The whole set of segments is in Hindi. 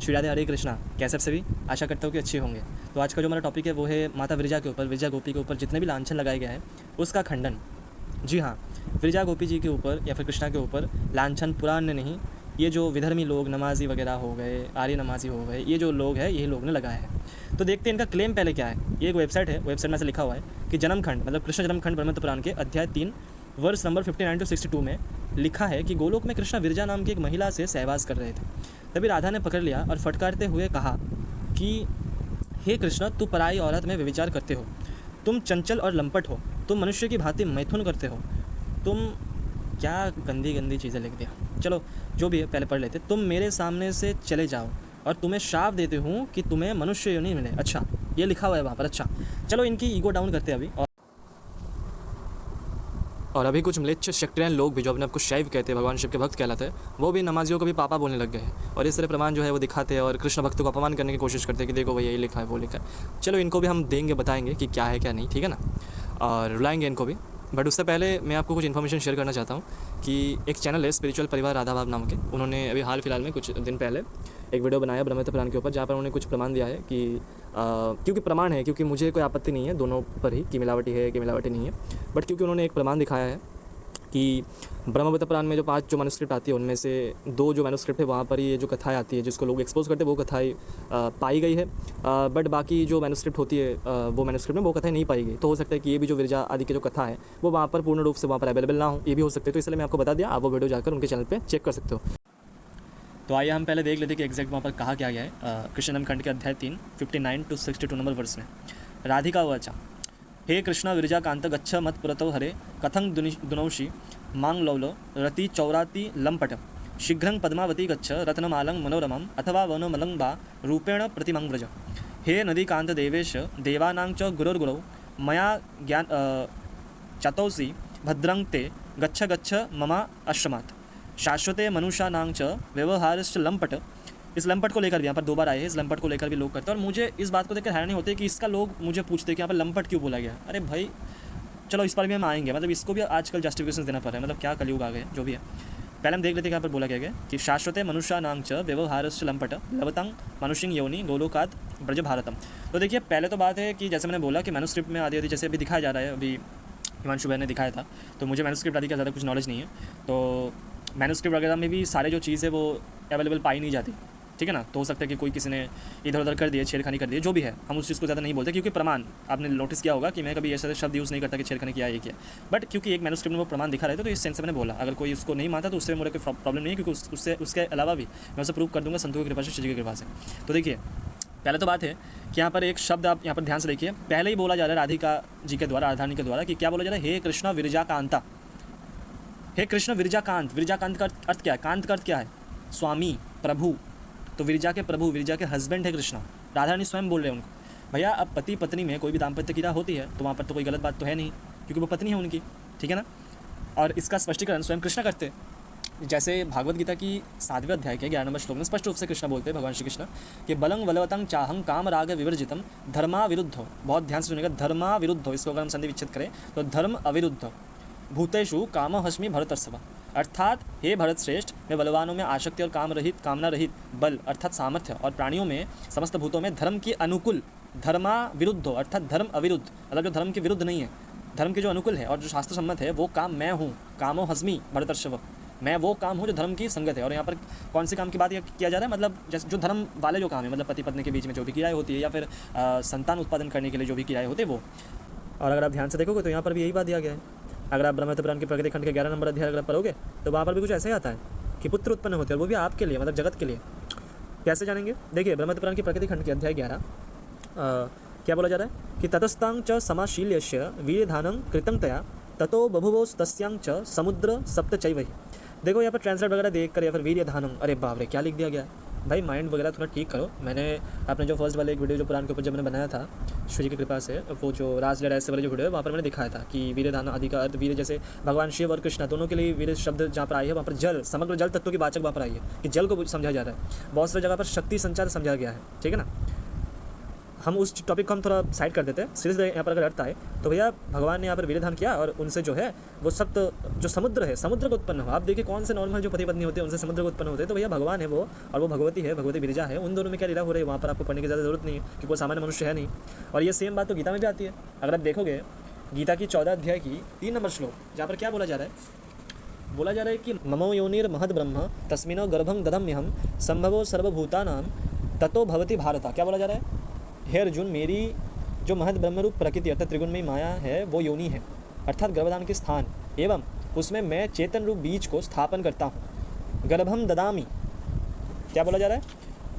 श्री राधे हरे कृष्णा। कैसे आप सभी? आशा करता हूँ कि अच्छे होंगे। तो आज का जो हमारा टॉपिक है वो है माता विरजा के ऊपर, विरजा गोपी के ऊपर जितने भी लांछन लगाए गए हैं उसका खंडन। जी हाँ, विरजा गोपी जी के ऊपर या फिर कृष्णा के ऊपर लांछन पुराने नहीं, ये जो विधर्मी लोग नमाजी वगैरह हो गए, आर्य नमाजी हो गए, ये जो लोग हैं यही लोग ने लगाया है। तो देखते हैं इनका क्लेम पहले क्या है। ये एक वेबसाइट है, वेबसाइट में से लिखा हुआ है कि जन्मखंड मतलब कृष्ण जन्मखंड ब्रह्मपुत्र पुराण के अध्याय 3 वर्ष नंबर 59 to 62 में लिखा है कि गोलोक में कृष्णा विरजा नाम की एक महिला से सहवास कर रहे थे। तभी राधा ने पकड़ लिया और फटकारते हुए कहा कि हे कृष्ण, तू पराई औरत में व्यभिचार करते हो, तुम चंचल और लंपट हो, तुम मनुष्य की भांति मैथुन करते हो, तुम क्या गंदी गंदी चीज़ें लिख दिया। चलो जो भी है पहले पढ़ लेते। तुम मेरे सामने से चले जाओ और तुम्हें श्राप देते हूँ कि तुम्हें मनुष्य योनि मिले। अच्छा, ये लिखा हुआ है वहाँ पर। अच्छा चलो इनकी ईगो डाउन करते हैं अभी। और अभी कुछ म्लेच्छ सेक्टेरियन लोग भी जो अपने आपको शैव कहते हैं, भगवान शिव के भक्त कहलाते हैं, वो भी नमाजियों को भी पापा बोलने लग गए हैं और इस तरह प्रमाण जो है वो दिखाते हैं और कृष्ण भक्त को अपमान करने की कोशिश करते हैं कि देखो भाई यही लिखा है वो लिखा है। चलो इनको भी हम देंगे, बताएंगे कि क्या है क्या नहीं, ठीक है ना, और रुलाएंगे इनको भी। बट उससे पहले मैं आपको कुछ इन्फॉर्मेशन शेयर करना चाहता हूँ कि एक चैनल है स्पिरिचुअल परिवार राधा बाब नाम के, उन्होंने अभी हाल फिलहाल में कुछ दिन पहले एक वीडियो बनाया ब्रह्मपुत्र पुराण के ऊपर, जहाँ पर उन्होंने कुछ प्रमाण दिया है कि क्योंकि प्रमाण है, क्योंकि मुझे कोई आपत्ति नहीं है दोनों पर ही कि मिलावटी है कि मिलावटी नहीं है, बट क्योंकि उन्होंने एक प्रमाण दिखाया है कि ब्रह्मपुत्र पुराण में जो 5 जो मैनुस्क्रिप्ट आती है उनमें से 2 जो मैनुस्क्रिप्ट है वहाँ पर ये जो कथाएं आती है जिसको लोग एक्सपोज करते हैं वो कथाएं पाई गई है, बट बाकी जो मैनुस्क्रिप्ट होती है वो मैनुस्क्रिप्ट में वो कथाएं नहीं पाई गई। तो हो सकता है कि ये भी जो विरजा आदि की जो कथा है वो वहाँ पर पूर्ण रूप से वहाँ पर अवेलेबल ना हो, ये भी हो सकते हैं। तो इसलिए मैं आपको बता दिया, आप वो वीडियो जाकर उनके चैनल पर चेक कर सकते हो। तो आइए हम पहले देख लेते कि एग्जैक्ट वहाँ पर कहा क्या गया है। कृष्ण जन्मखंड के अध्याय 3 59 to 62 नंबर वर्ष में राधिका वाचा, हे कृष्ण विरजा कांत गच्छ मत पुरतो हरे कथं दुनौषि मांग लौलो रति चौराति लंपट शीघ्रं पद्मावती गच्छ रत्नमालं मनोरमं अथवा वनमलं वा रूपेण प्रतिमं व्रज। हे नदीकांत देवेश देवानां च गुरोर्गुरौ मया ज्ञान चतौसि भद्रं ते गच्छ गच्छ मम आश्रमात् शाश्वते मनुष्यानां च व्यवहारश्च लंपट। इस लंपट को लेकर भी यहाँ पर 2 बार आए हैं, इस लंपट को लेकर भी लोग करते हैं और मुझे इस बात को देखकर हैरानी होती है कि इसका लोग मुझे पूछते हैं कि यहाँ पर लंपट क्यों बोला गया। अरे भाई चलो इस पर भी हम आएंगे, मतलब इसको भी आजकल जस्टिफिकेशन देना पड़ रहा है, मतलब क्या कलयुग आ गए जो भी है। पहले हम देख लेते हैं यहाँ पर बोला गया कि शाश्वते मनुष्यानां च व्यवहारश्च लंपट लवतं मनुष्यं योनि गोलोकात् ब्रज भारतम। तो देखिए पहले तो बात है कि जैसे मैंने बोला कि मैनुस्क्रिप्ट में आदि जैसे अभी दिखाया जा रहा है, अभी हिमांशु भाई ने दिखाया था, तो मुझे मैनुस्क्रिप्ट आदि का ज़्यादा कुछ नॉलेज नहीं है, तो मैनुस्क्रिप्ट वगैरह में भी सारे जो चीज़ है वो अवेलेबल पाई नहीं जाती, ठीक है ना। तो हो सकता है कि कोई किसी ने इधर उधर कर दिए, छेड़खानी कर दी, जो भी है हम उस चीज़ को ज़्यादा नहीं बोलते, क्योंकि प्रमाण आपने नोटिस किया होगा कि मैं कभी ऐसा शब्द यूज़ नहीं करता कि छेड़खानी किया ये किया, बट क्योंकि एक मैनुस्क्रिप्ट में वो प्रमाण दिखा रहे थे तो इस सेंस से मैंने बोला। अगर कोई उसको नहीं मानता तो उससे मुझे कोई प्रॉब्लम नहीं है, क्योंकि उसके अलावा भी मैं उसे प्रूव कर दूँगा संतों की कृपा से, शिव की कृपा से। तो देखिए पहले तो बात है कि यहाँ पर एक शब्द आप यहाँ पर ध्यान से देखिए, पहले ही बोला जा रहा है राधिका जी के द्वारा, राधारानी के द्वारा, कि क्या बोला जा रहा है, हे कृष्ण विरजा कांता, हे कृष्ण विरजा कांत। विरजा कांत का अर्थ क्या है? कांत का अर्थ क्या है? स्वामी, प्रभु। तो विरजा के प्रभु, विरजा के हस्बैंड है कृष्ण। राधारानी स्वयं बोल रहे हैं उनको। भैया अब पति पत्नी में कोई भी दाम्पत्य क्रिया होती है तो वहाँ पर तो कोई गलत बात तो है नहीं, क्योंकि वो पत्नी है उनकी, ठीक है ना। और इसका स्पष्टीकरण स्वयं कृष्ण करते हैं। जैसे भागवत गीता की 7वें अध्याय के 11 नंबर श्लोक में स्पष्ट रूप से कृष्ण बोलते हैं, भगवान श्री कृष्ण, कि बलं बलवतं चाहं काम राग विवर्जितम धर्मा विरुद्धो। बहुत ध्यान से सुनेगा, धर्मा विरुद्धो, इसको अगर हम संधि विच्छेद करें तो धर्म अविरुद्ध भूतेषु काम हस्मी भरतर्षभ। अर्थात हे भरत श्रेष्ठ, मैं बलवानों में आसक्ति और काम रहित, कामना रहित बल अर्थात सामर्थ्य, और प्राणियों में समस्त भूतों में धर्म के अनुकूल, धर्मा विरुद्धो अर्थात धर्म अविरुद्ध, मतलब जो धर्म के विरुद्ध नहीं है, धर्म के जो अनुकूल है और जो शास्त्र सम्मत है वो काम मैं हूँ। कामो हस्मी भरतर्षभ, मैं वो काम हूँ जो धर्म की संगत है। और यहाँ पर कौन से काम की बात किया जा रहा है? मतलब जैसे जो धर्म वाले जो काम है, मतलब पति पत्नी के बीच में जो भी क्रियाएं होती है या फिर संतान उत्पादन करने के लिए जो भी क्रियाएं होती है वो। और अगर आप ध्यान से देखोगे तो यहाँ पर भी यही बात दिया गया है। अगर आप ब्रह्मपुत्र पुराण के प्रकृति खंड के 11 नंबर अध्याय अगर पढ़ोगे तो वहाँ पर भी कुछ ऐसा ही आता है कि पुत्र उत्पन्न होते हैं, और वो भी आपके लिए, मतलब जगत के लिए। कैसे जानेंगे? देखिए ब्रह्मपुत्र पुराण की प्रकृति खंड के अध्याय 11 क्या बोला जा रहा है कि ततस्तां च समाशील्यस्य वीर्यधानं कृतं तया ततो बभुवोस्तस्यां च समुद्र सप्त चैवहि। देखो यहाँ पर ट्रांसलेट वगैरह देख कर या फिर वीर्यधानं, अरे बाप रे क्या लिख दिया गया है भाई, माइंड वगैरह थोड़ा ठीक करो। मैंने अपने जो फर्स्ट वाले एक वीडियो जो पुराण के ऊपर जब मैंने बनाया था शिव जी की कृपा से, वो जो राजलीला ऐसे वाले जो वीडियो है वहाँ पर मैंने दिखाया था कि वीर्यधान आदि का अर्थ वीर, जैसे भगवान शिव और कृष्ण दोनों के लिए वीर शब्द जहाँ पर आई है वहाँ पर जल, समग्र जल तत्व की वाचक वहाँ पर आई है कि जल को समझा जा रहा है। बहुत सारी जगह पर शक्ति संचार समझा गया है, ठीक है ना। हम उस टॉपिक को हम थोड़ा साइड कर देते हैं। सीरीज यहाँ पर अगर अर्थ आए तो भैया भगवान ने यहाँ पर वीर्यधान किया और उनसे जो है वो सप्त जो समुद्र है, समुद्र को उत्पन्न हुआ। आप देखिए कौन से नॉर्मल जो पति पत्नी होते हैं उनसे समुद्र को उत्पन्न होते हैं, तो भैया भगवान है वो और वो भगवती है, भगवती विरजा है। उन दोनों में क्या लीला हो रही है वहाँ पर आपको पढ़ने की ज़्यादा जरूरत नहीं है, क्योंकि वो सामान्य मनुष्य है नहीं। और ये सेम बात तो गीता में भी आती है। अगर आप देखोगे गीता की 14 अध्याय की 3 नंबर श्लोक, जहाँ पर क्या बोला जा रहा है, बोला जा रहा है कि ममो योनिर महद ब्रह्म तस्मिनो गर्भं ददम्यहम संभवो सर्वभूतानां ततो भवति भारत। क्या बोला जा रहा है? हे अर्जुन, मेरी जो महद ब्रह्मरूप प्रकृति अर्थात त्रिगुणमयी माया है वो योनि है, अर्थात गर्भधान के स्थान, एवं उसमें मैं चेतन रूप बीज को स्थापन करता हूँ। गर्भम ददामी, क्या बोला जा रहा है?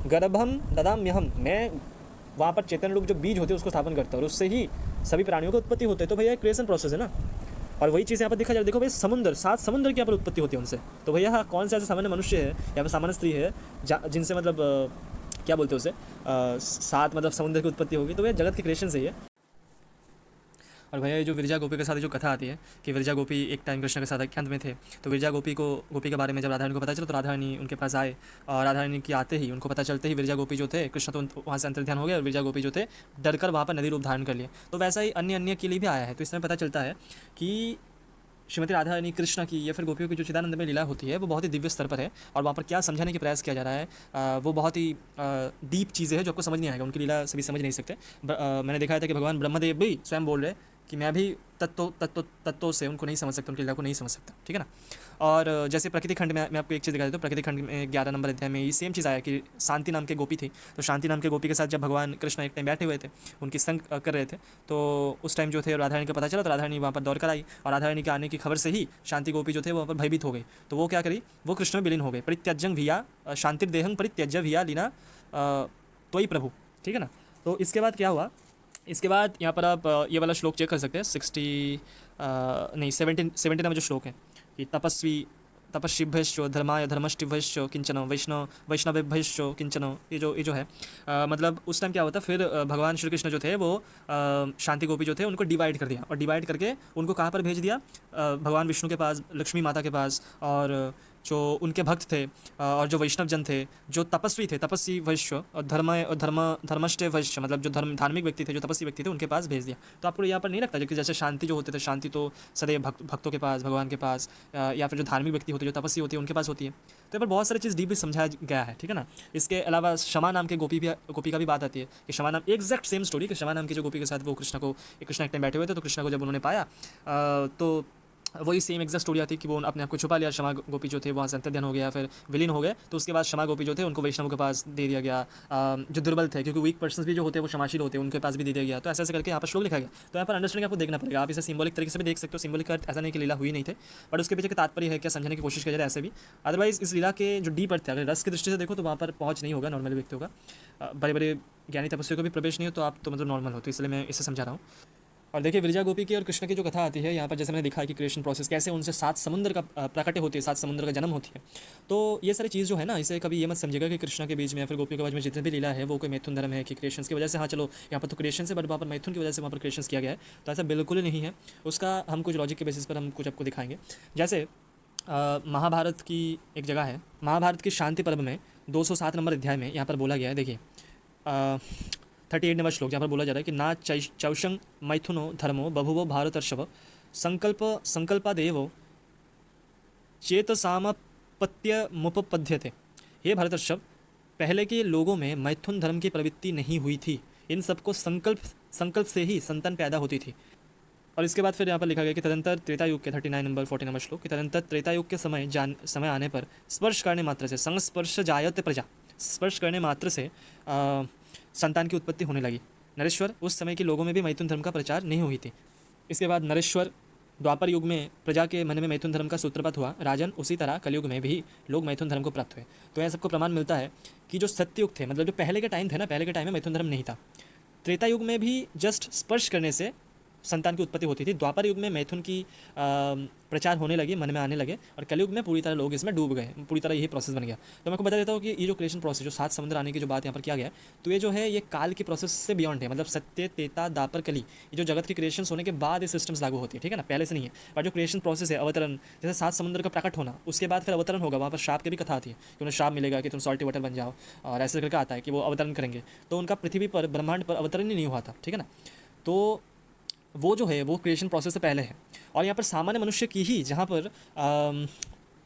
गर्भम ददाम्यहम, मैं वहाँ पर चेतन रूप जो बीज होते हैं उसको स्थापन करता हूँ और उससे ही सभी प्राणियों की उत्पत्ति होते हैं। तो भैया क्रिएशन प्रोसेस है ना। और वही चीज़ यहाँ पर देखा जाए, देखो भाई समुद्र, 7 समुद्र की यहाँ पर उत्पत्ति होती है उनसे। तो भैया हाँ, कौन सा ऐसा सामान्य मनुष्य है या फिर सामान्य स्त्री है जिनसे मतलब क्या बोलते हैं उसे 7 मतलब समुद्र की उत्पत्ति होगी? तो भैया जगत की क्रिएशन से ही है। और भैया ये जो विरजा गोपी के साथ जो कथा आती है कि विरजा गोपी एक टाइम कृष्ण के साथ एकांत में थे, तो विरजा गोपी के बारे में जब राधा रानी को पता चला तो राधा रानी उनके पास आए और राधा रानी के आते ही उनको पता चलते ही विरजा गोपी जो थे, कृष्ण तो वहाँ से अंतर्ध्यान हो गया और विरजा गोपी जो थे डरकर वहाँ पर नदी रूप धारण कर लिए। तो वैसा ही अन्य के लिए भी आया है। तो इसमें पता चलता है कि श्रीमती राधा रानी कृष्ण की या फिर गोपियों की जो चिदानंद में लीला होती है वो बहुत ही दिव्य स्तर पर है और वहाँ पर क्या समझाने की प्रयास किया जा रहा है वो बहुत ही डीप चीज़ें हैं जो आपको समझ नहीं आएगा। उनकी लीला सभी समझ नहीं सकते। मैंने देखा था कि भगवान ब्रह्मदेव भी स्वयं बोल रहे कि मैं भी तत्वों से उनको नहीं समझ सकता, उनकी लीला को नहीं समझ सकता, ठीक है ना। और जैसे प्रकृति खंड में मैं आपको एक चीज़ दिखा देता हूँ। प्रकृति खंड में 11 नंबर अध्याय में ये सेम चीज़ आया कि शांति नाम के गोपी थी। तो शांति नाम के गोपी के साथ जब भगवान कृष्ण एक टाइम बैठे हुए थे, उनकी संग कर रहे थे, तो उस टाइम जो थे राधा रानी को पता चला तो राधा रानी वहाँ पर दौड़ कर आई और राधा रानी के आने की खबर से ही शांति गोपी जो थे वहाँ पर भयभीत हो गई। तो वो क्या करी, वो कृष्ण में विलीन हो गए। परित्यज्यं भिया शांतिर्देहं परित्यज्य भिया लीना त्वयि प्रभु, ठीक है ना। तो इसके बाद क्या हुआ, इसके बाद यहाँ पर आप ये वाला श्लोक चेक कर सकते हैं 17 में जो श्लोक है कि तपस्विभ्यश्च धर्माय धर्मष्टिभ्यश्च किंचन वैष्णवेभ्यश्च किंचन, ये जो है मतलब उस टाइम क्या होता है, फिर भगवान श्री कृष्ण जो थे वो शांति गोपी जो थे उनको डिवाइड कर दिया और डिवाइड करके उनको कहाँ पर भेज दिया, भगवान विष्णु के पास, लक्ष्मी माता के पास, और जो उनके भक्त थे और जो वैष्णव जन थे, जो तपस्वी थे, तपस्वी वैश्य और धर्मष्ट वैश्य मतलब जो धार्मिक व्यक्ति थे, जो तपस्वी व्यक्ति थे, उनके पास भेज दिया। तो आपको यहाँ पर नहीं लगता कि जैसे शांति जो होते थे, शांति तो सदैव भक्तों के पास, भगवान के पास, या फिर जो धार्मिक व्यक्ति होते, जो तपस्वी होती है उनके पास होती है। तो यहाँ पर बहुत सारी चीज़ डीपली समझाया गया है, ठीक है ना। इसके अलावा क्षमा नाम के गोपी का भी बात आती है कि क्षमा नाम एग्जैक्ट सेम स्टोरी कि क्षमा नाम की जो गोपी के साथ वो कृष्ण एक टाइम बैठे हुए थे, तो कृष्ण को जब उन्होंने पाया तो वही सेम एग्जैक्ट स्टोरी आती है कि वो अपने आप को छुपा लिया। क्षमा गोपी जो थे वहाँ से अंतर्ध्यान हो गया, फिर विलीन हो गए। तो उसके बाद क्षमा गोपी जो थे उनको वैष्णव के पास दे दिया गया, जो दुर्बल थे, क्योंकि वीक पर्सन्स भी जो होते हैं वो क्षमाशील होते हैं, उनके पास भी दे दिया गया। तो ऐसे करके यहाँ पर श्लोक लिखा गया। तो यहाँ पर अंडरस्टैंडिंग आपको देखना पड़ेगा। आप इसे सिंबॉलिक तरीके से भी देख सकते हो। सिंबॉलिक अर्थ ऐसा नहीं कि लीला हुई नहीं थे, बट उसके पीछे तात्पर्य है क्या समझने की कोशिश किया जाए ऐसे भी। अदरवाइज इस लीला के जो डीप अर्थ है, अगर रस की दृष्टि से देखो तो वहाँ पर पहुँच नहीं होगा नॉर्मल व्यक्तियों का। बड़े बड़े ज्ञानी तपस्वियों को भी प्रवेश नहीं हो, तो आप तो मतलब नॉर्मल हो। तो इसलिए मैं इसे समझा रहा हूँ। और देखिए विरजा गोपी की और कृष्ण की जो कथा आती है यहाँ पर, जैसे मैंने दिखा है कि क्रिएशन प्रोसेस कैसे उनसे 7 समुद्र का प्रकट होती है, 7 समुद्र का जन्म होती है। तो ये सारी चीज़ जो है ना, इसे कभी ये मत समझेगा कि कृष्ण के बीच में या फिर गोपियों के बीच में जितने भी लीला है वो कोई मैथुन धर्म है कि क्रिएशन की वजह से, हाँ चलो यहाँ पर तो क्रिएशन से, बट वहाँ पर मैथुन की वजह से वहाँ पर क्रिएशन किया गया है। तो ऐसा बिल्कुल ही नहीं है। उसका हम कुछ लॉजिक के बेसिस पर हम कुछ आपको दिखाएंगे। जैसे महाभारत की एक जगह है, महाभारत की शांति पर्व में 207 नंबर अध्याय में यहाँ पर बोला गया है। देखिए 38 नंबर श्लोक, जहाँ पर बोला जा रहा है कि ना चौशं मैथुनो धर्मो बभुवो भारतर्षभ संकल्पादेवो चेतसामपत्यमुपपद्यते। हे भारतर्षभ, पहले के लोगों में मैथुन धर्म की प्रवृत्ति नहीं हुई थी। इन सबको संकल्प से ही संतान पैदा होती थी। और इसके बाद फिर यहाँ पर लिखा गया कि तदंतर त्रेतायुग के 39 नंबर 40 नंबर श्लोक कि तदंतर त्रेतायुग के समय आने पर स्पर्श करने मात्र से संस्पर्श जायते प्रजा, स्पर्श करने मात्र से संतान की उत्पत्ति होने लगी। नरेश्वर, उस समय के लोगों में भी मैथुन धर्म का प्रचार नहीं हुई थी। इसके बाद नरेश्वर, द्वापर युग में प्रजा के मन में मैथुन धर्म का सूत्रपात हुआ। राजन, उसी तरह कलयुग में भी लोग मैथुन धर्म को प्राप्त हुए। तो यह सबको प्रमाण मिलता है कि जो सत्ययुग थे, मतलब जो पहले के टाइम थे ना, पहले के टाइम में मैथुन धर्म नहीं था। त्रेता युग में भी जस्ट स्पर्श करने से संतान की उत्पत्ति होती थी। द्वापर युग में मैथुन की प्रचार होने लगी, मन में आने लगे, और कलयुग में पूरी तरह लोग इसमें डूब गए, पूरी तरह यही प्रोसेस बन गया। तो मैं आपको बता देता हूँ कि ये जो क्रिएशन प्रोसेस, जो 7 समुद्र आने की जो बात यहाँ पर किया गया है, तो ये जो है ये काल की प्रोसेस से बियॉन्ड है। मतलब सत्य, त्रेता, द्वापर, कली, ये जो जगत की क्रिएशन होने के बाद ये सिस्टम्स लागू होती है, ठीक है ना, पहले से नहीं है। पर जो क्रिएशन प्रोसेस है, अवतरण, जैसे 7 समुद्र का प्रकट होना, उसके बाद फिर अवतरण होगा, वहाँ पर श्राप की भी कथा आती है कि उन्हें श्राप मिलेगा कि तुम सॉल्टी वाटर बन जाओ, और ऐसे करके आता है कि वो अवतरण करेंगे। तो उनका पृथ्वी पर, ब्रह्मांड पर अवतरण ही नहीं हुआ था, ठीक है ना। तो वो जो है वो क्रिएशन प्रोसेस से पहले है। और यहाँ पर सामान्य मनुष्य की ही, जहाँ पर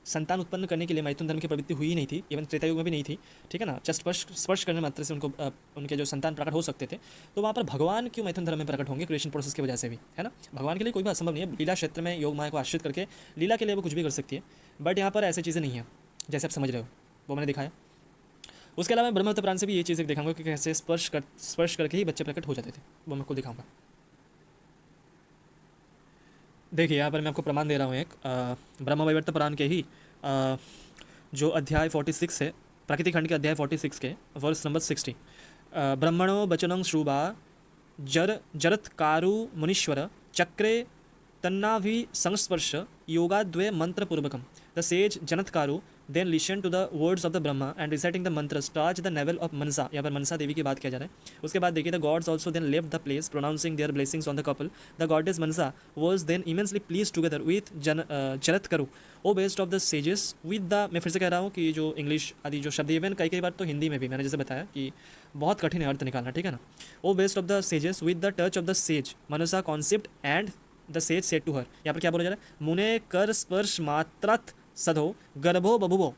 संतान उत्पन्न करने के लिए मैथुन धर्म की प्रवृत्ति हुई नहीं थी, इवन त्रेता युग में भी नहीं थी, ठीक है ना। जस्ट स्पर्श करने मात्र से उनको उनके जो संतान प्रकट हो सकते थे। तो वहाँ पर भगवान क्यों मैथुन धर्म में प्रकट होंगे? क्रिएशन प्रोसेस की वजह से भी, है ना। भगवान के लिए कोई भी असंभव नहीं है। लीला क्षेत्र में योग माया को आश्रित करके लीला के लिए वो कुछ भी कर सकती है, बट यहाँ पर ऐसी चीज़ें नहीं है जैसे आप समझ रहे हो, वो मैंने दिखाया। उसके अलावा मैं ब्रह्महत्या पुराण से भी ये चीज़ें दिखाऊंगा कि कैसे स्पर्श करके ही बच्चे प्रकट हो जाते थे, वो मैं आपको दिखाऊंगा। देखिए यहाँ पर मैं आपको प्रमाण दे रहा हूँ एक ब्रह्मवैवर्त पुराण के ही जो अध्याय 46 है, प्रकृति खंड के अध्याय 46 के वर्ष नंबर 60। ब्रह्मणो बचनं श्रुवा जरत्कारु मुनीश्वर चक्रे तन्नाभि संस्पर्श योगाद्वय मंत्रपूर्वकम the sage Jaratkaru then listen to the words of the Brahma and reciting the mantra starch the navel of Manasa. यहाँ पर मनसा देवी की बात किया जा रहा है। उसके बाद देखिए the gods also then left the place pronouncing their blessings on the couple. The goddess Manasa was then immensely pleased together with Jaratkaru O best of the sages with the, मैं फिर से कह रहा हूँ कि जो इंग्लिश आदि जो शब्द इवन कई बार तो हिंदी में भी मैंने जैसे बताया कि बहुत कठिन है अर्थ निकालना, ठीक है ना। O best of the sages with the touch of the sage Manasa conceived and the sage said to her. यहाँ पर क्या बोला जा रहा है? मुने कर स्पर्श मात्रत सधो गर्भो बभुवो।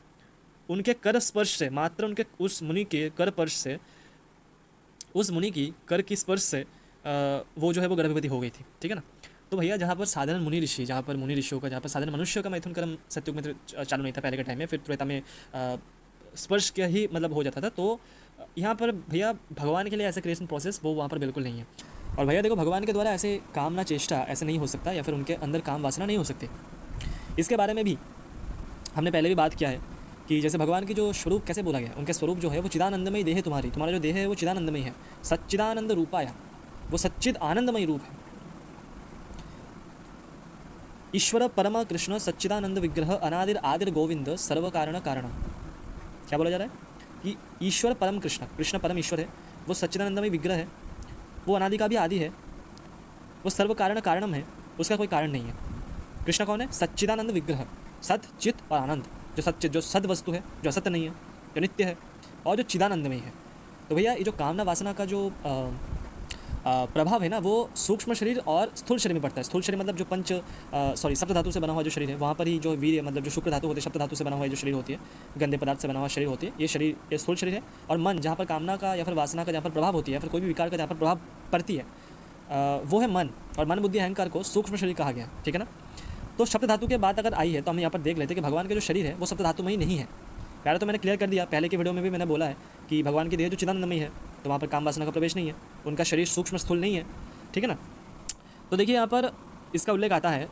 उनके कर स्पर्श से, मात्र उनके उस मुनि के कर स्पर्श से, उस मुनि की कर की स्पर्श से वो जो है वो गर्भवती हो गई थी, ठीक है ना। तो भैया जहाँ पर साधारण मुनि ऋषि, जहाँ पर मुनि ऋषियों का, जहाँ पर साधारण मनुष्य का मैथुन कर्म सत्युग में चालू नहीं था पहले के टाइम में, फिर त्रेता में स्पर्श का ही मतलब हो जाता था। तो यहाँ पर भैया भगवान के लिए ऐसा क्रिएशन प्रोसेस वो वहाँ पर बिल्कुल नहीं है। और भैया देखो, भगवान के द्वारा ऐसे कामना चेष्टा ऐसे नहीं हो सकता, या फिर उनके अंदर काम वासना नहीं हो सकती। इसके बारे में भी हमने पहले भी बात किया है कि जैसे भगवान की जो स्वरूप कैसे बोला गया, उनके स्वरूप जो है वो चिदानंदमयी देह है तुम्हारी, तुम्हारा जो देह है वो चिदानंदमयी है, सच्चिदानंद रूपाया, वो सच्चिद आनंदमयी रूप है। ईश्वर परम कृष्ण सच्चिदानंद विग्रह अनादिर आदिर गोविंद सर्व कारण कारणम। क्या बोला जा रहा है कि ईश्वर परम कृष्ण, कृष्ण परम ईश्वर है, वो सच्चिदानंदमयी विग्रह है, वो अनादि का भी आदि है, वो सर्व कारण कारणम है, उसका कोई कारण नहीं है। कृष्ण कौन है? सच्चिदानंद विग्रह, सत चित और आनंद, जो सच्चित, जो सद वस्तु है, जो असत्य नहीं है, जो नित्य है, और जो चिदानंदमय है। तो भैया ये जो कामना वासना का जो प्रभाव है ना, वो सूक्ष्म शरीर और स्थूल शरीर में पड़ता है। स्थूल शरीर मतलब जो सप्त धातु से बना हुआ जो शरीर है, वहाँ पर ही जो वीर्य मतलब जो शुक्र धातु होती है, सप्त धातु से बना हुआ जो शरीर होती है, गंदे पदार्थ से बना हुआ शरीर होती है, ये शरीर ये स्थूल शरीर है। और मन, जहाँ पर कामना का या फिर वासना का जहाँ पर प्रभाव होती है, या फिर कोई भी विकार का जहाँ पर प्रभाव पड़ती है, वो है मन। और मन बुद्धि अहंकार को सूक्ष्म शरीर कहा गया, ठीक है ना। तो सप्त धातु के बाद अगर आई है तो हम यहाँ पर देख लेते हैं कि भगवान के जो शरीर है वो सप्त धातु में ही नहीं है। पहले तो मैंने क्लियर कर दिया, पहले की वीडियो में भी मैंने बोला है कि भगवान की देह जो चिदानंदमयी है, तो वहाँ पर काम वासना का प्रवेश नहीं है, उनका शरीर सूक्ष्म स्थूल नहीं है, ठीक है ना। तो देखिए यहाँ पर इसका उल्लेख आता है,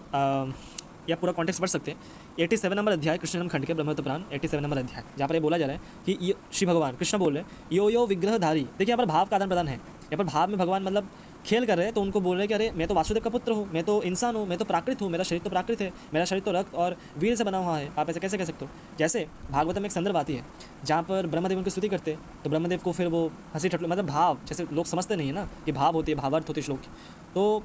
या पूरा कॉन्टेक्स्ट पढ़ सकते हैं, 87 नंबर अध्याय कृष्ण जन्म खंड के ब्रह्मवैवर्त पुराण 87 नंबर अध्याय, जहाँ पर ये बोला जा रहा है कि श्री भगवान कृष्ण बोल रहे हैं यो यो विग्रहधारी। देखिए यहाँ पर भाव का आदान प्रदान है, यहाँ पर भाव में भगवान मतलब खेल कर रहे हैं, तो उनको बोल रहे हैं कि अरे मैं तो वासुदेव का पुत्र हूँ, मैं तो इंसान हूँ, मैं तो प्राकृत हूँ, मेरा शरीर तो प्राकृत है, मेरा शरीर तो रक्त और वीर से बना हुआ है। आप ऐसे कैसे कह सकते हो? जैसे भागवत में एक संदर्भ आती है जहाँ पर ब्रह्मदेव उनकी स्तुति करते, तो ब्रह्मदेव को फिर वो हंसी ठट्ठा मतलब भाव, जैसे लोग समझते नहीं है ना कि भाव होती है, भावार्थ होती है श्लोक की। तो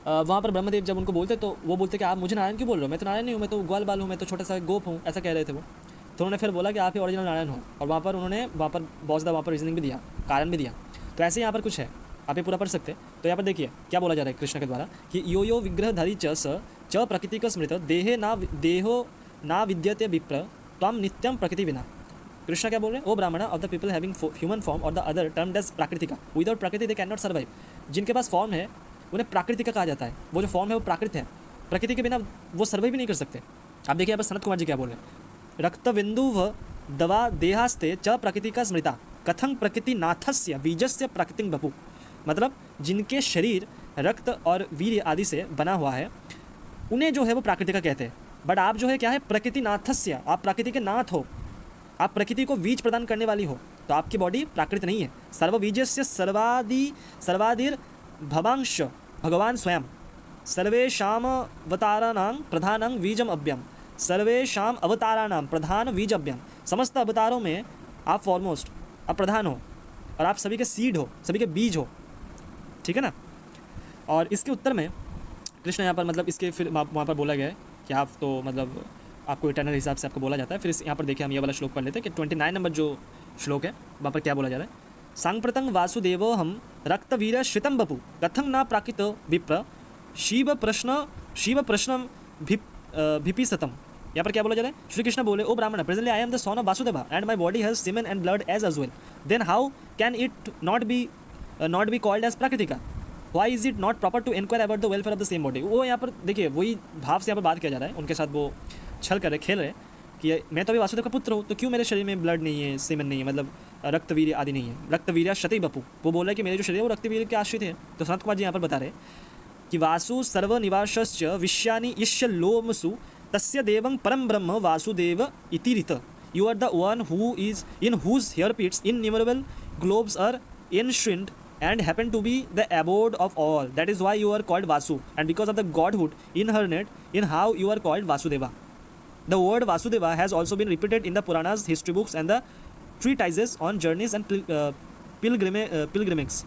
वहाँ पर ब्रह्मदेव जब उनको बोलते तो वो बोलते कि आप मुझे नारायण क्यों बोल रहे हो? मैं तो नारायण नहीं हूँ, मैं तो ग्वाल बाल हूँ, मैं तो छोटा सा गोप हूँ, ऐसा कह रहे थे वो। तो उन्होंने फिर बोला कि आप ही ओरिजिनल नारायण हो, और वहाँ पर उन्होंने बहुत ज़्यादा वहाँ पर रीजनिंग भी दिया, कारण भी दिया। तो ऐसे यहाँ पर कुछ है, आप ये पूरा पढ़ सकते हैं। तो यहाँ पर देखिए क्या बोला जा रहा है कृष्ण के द्वारा कि यो यो विग्रहधारी च प्रकृति का स्मृत देहो ना विद्यते विप्र त्वम नित्यम प्रकृति विना। कृष्ण क्या बोल रहे हैं? O Brahmin of the people having human form और the other termed as prakritika, without prakriti they can not survive. जिनके पास फॉर्म है उन्हें प्राकृतिका कहा जाता है, वो जो फॉर्म है वो प्राकृत है, प्रकृति के बिना वो सर्वाइव भी नहीं कर सकते। आप देखिए यहाँ पर सनत कुमार जी क्या बोल रहे हैं, रक्तबिंदु व दवा देहास्ते च प्रकृति का स्मृता कथं प्रकृति नाथस्य बीजस्य प्रकृति बपू। मतलब जिनके शरीर रक्त और वीर्य आदि से बना हुआ है उन्हें जो है वो प्राकृतिक कहते हैं। बट आप जो है क्या है? प्रकृति नाथस्य, आप प्रकृति के नाथ हो, आप प्रकृति को बीज प्रदान करने वाली हो, तो आपकी बॉडी प्राकृत नहीं है। सर्वबीजस्य सर्वादिर भवांश भगवान स्वयं सर्वेषाम अवताराणां प्रधानं बीजम अव्यम, सर्वेषाम अवताराणां प्रधान बीज अव्यम, समस्त अवतारों में आप फॉरमोस्ट, आप प्रधान हो और आप सभी के सीड हो, सभी के बीज हो, ठीक है ना। और इसके उत्तर में कृष्ण यहाँ पर मतलब इसके फिर वहाँ पर बोला गया है कि आप तो मतलब आपको इटर्नल हिसाब से आपको बोला जाता है। फिर इस यहाँ पर देखिए हम ये वाला श्लोक पढ़ लेते हैं कि 29 नंबर जो श्लोक है वहाँ पर क्या बोला जा रहा है। सांप्रतं वासुदेवो हम रक्तवीर श्रितं बपु कथं न प्राकृत विप्र शिव प्रश्न भिपिसतम। यहाँ पर क्या बोला जा रहा है, श्री कृष्ण बोले, O Brahmin, presently I am the son of Vasudeva and my body has semen and blood as well, then how can it not be called as prakritika, why is it not proper to enquire about the welfare of the same body. वो यहाँ पर देखिए वही भाव से यहाँ पर बात किया जा रहा है, उनके साथ वो छल कर रहे, खेल रहे कि मैं तो अभी वासुदेव का पुत्र हूँ, तो क्यों मेरे शरीर में ब्लड नहीं है, सीमेन नहीं है, मतलब रक्तवीर्य आदि नहीं है, रक्तवीर्य शतई बपू। वो बोल रहा है कि मेरे जो शरीर है वो रक्तवीर्य के आश्रित है। तो सनत कुमार जी यहाँ पर बता रहे कि वासु सर्वनिवासश्च विश्यानि ईश्य लोमसु तस्य देवं परम ब्रह्म वासुदेव इति ऋत। You are the one who is in whose hair pits innumerable globes are enshrined and happen to be the abode of all. That is why you are called Vasu, and because of the godhood inherent in how you are called Vasudeva. The word Vasudeva has also been repeated in the Puranas, history books, and the treatises on journeys and pilgrimages.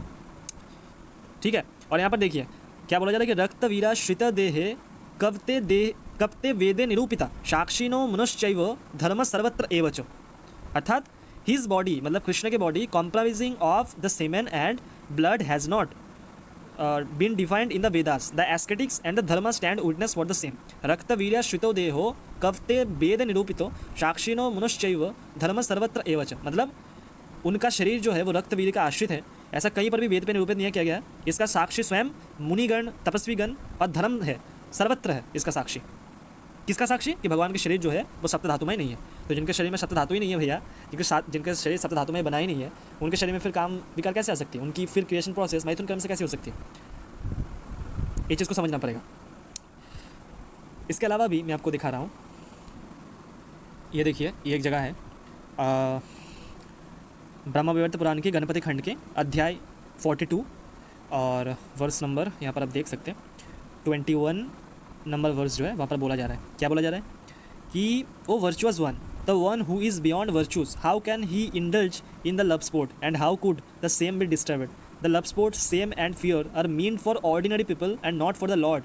ठीक है। और यहाँ पर देखिए क्या बोला जा रहा है कि रक्त वीरा श्रित देहे कप्ते वेदे निरूपिता साक्षिनो मनुष्चैव धर्म सर्वत्र एवच। अर्थात हिज बॉडी मतलब कृष्ण की body comprising of the semen and blood has not been defined in the Vedas, the ascetics and the dharma stand witness for the same. रक्त वीर्य श्रितो देहो कवते वेद निरूपितो साक्षिनो मनुष्चैव धर्म सर्वत्र एवच। मतलब उनका शरीर जो है वो रक्त वीर्य का आश्रित है, ऐसा कहीं पर भी वेद पे निरूपित नहीं किया गया। इसका साक्षी स्वयं मुनिगण, तपस्वीगण और धर्म है, सर्वत्र है इसका साक्षी। किसका साक्षी? कि भगवान के शरीर जो है वो सप्त धातुमय नहीं है। तो जिनके शरीर में सप्त धातु ही नहीं है भैया, जिनके शरीर सप्त धातुमय बना ही नहीं है, उनके शरीर में फिर काम विकार कैसे आ सकती है? उनकी फिर क्रिएशन प्रोसेस मैथुन कर्म से कैसे हो सकती है? ये चीज़ को समझना पड़ेगा। इसके अलावा भी मैं आपको दिखा रहा हूँ, ये देखिए, ये एक जगह है ब्रह्मवैवर्त पुराण के गणपति खंड के अध्याय 42 और वर्स नंबर यहाँ पर आप देख सकते हैं 21 नंबर वर्स जो है वहाँ पर बोला जा रहा है। क्या बोला जा रहा है कि O virtuous one, the one who is beyond virtues, how can he indulge in the love sport and how could the same be disturbed. The love sport same and fear are meant for ordinary people and not for the lord.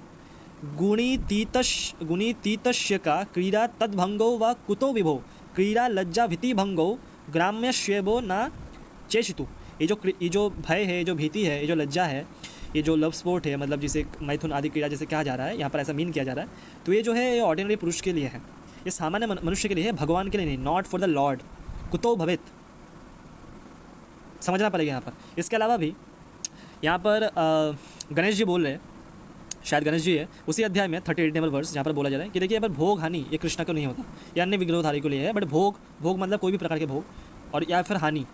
गुणीतीतस्य का क्रीड़ा तद्भंगो व कुतो विभो, क्रीड़ा लज्जा भीति भंगो ग्राम्य श्वेबो ना चेशितु। ये जो भय है, ये जो भीति है, ये जो लज्जा है, ये जो लव स्पोर्ट है, मतलब जिसे मैथुन आदि क्रीड़ा जैसे कहा जा रहा है, यहाँ पर ऐसा मीन किया जा रहा है। तो ये जो है ये ऑर्डिनरी पुरुष के लिए है, ये सामान्य मनुष्य के लिए है, भगवान के लिए नहीं। नॉट फॉर द लॉर्ड कुतो भवेत, समझना पड़ेगा यहाँ पर। इसके अलावा भी यहाँ पर गणेश जी बोल रहे हैं, शायद गणेश जी है, उसी अध्याय में 38 नंबर वर्स जहाँ पर बोला जा रहा है कि देखिए यहाँ पर भोग हानि ये कृष्ण को नहीं होता, या अन्य विग्रहधारी को लिए है, बट भोग मतलब कोई भी प्रकार के भोग और या फिर हानि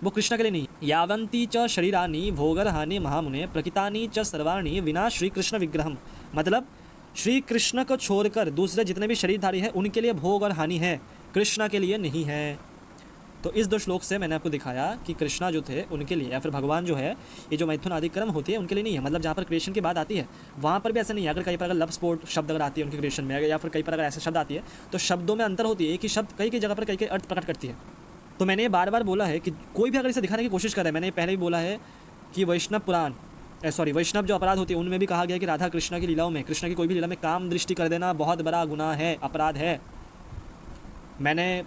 वो कृष्ण के लिए नहीं। यावंती च शरीरानी भोगर हानि महामुने प्रकितानी च सर्वाणी विना श्री कृष्ण विग्रहम। मतलब श्री कृष्ण को छोड़कर दूसरे जितने भी शरीरधारी हैं उनके लिए भोग और हानि है, कृष्ण के लिए नहीं है। तो इस 2 श्लोक से मैंने आपको दिखाया कि कृष्णा जो थे उनके लिए, या फिर भगवान जो है ये जो मैथुन आदि कर्म होती है उनके लिए नहीं है। मतलब जहाँ पर क्रिएशन की बात आती है वहाँ पर भी ऐसा नहीं है। अगर कहीं पर अगर लव स्पोर्ट शब्द अगर आती है उनके क्रिएशन में, या फिर कहीं पर अगर ऐसे शब्द आती है तो शब्दों में अंतर होती है, एक ही शब्द कई जगह पर कई अर्थ प्रकट करती है। तो मैंने ये बार बार बोला है कि कोई भी अगर इसे दिखाने की कोशिश करे, मैंने पहले भी बोला है कि वैष्णव जो अपराध होती है उनमें भी कहा गया कि राधा कृष्ण की लीलाओं में, कृष्ण की कोई भी लीला में काम दृष्टि कर देना बहुत बड़ा गुनाह है, अपराध है। मैंने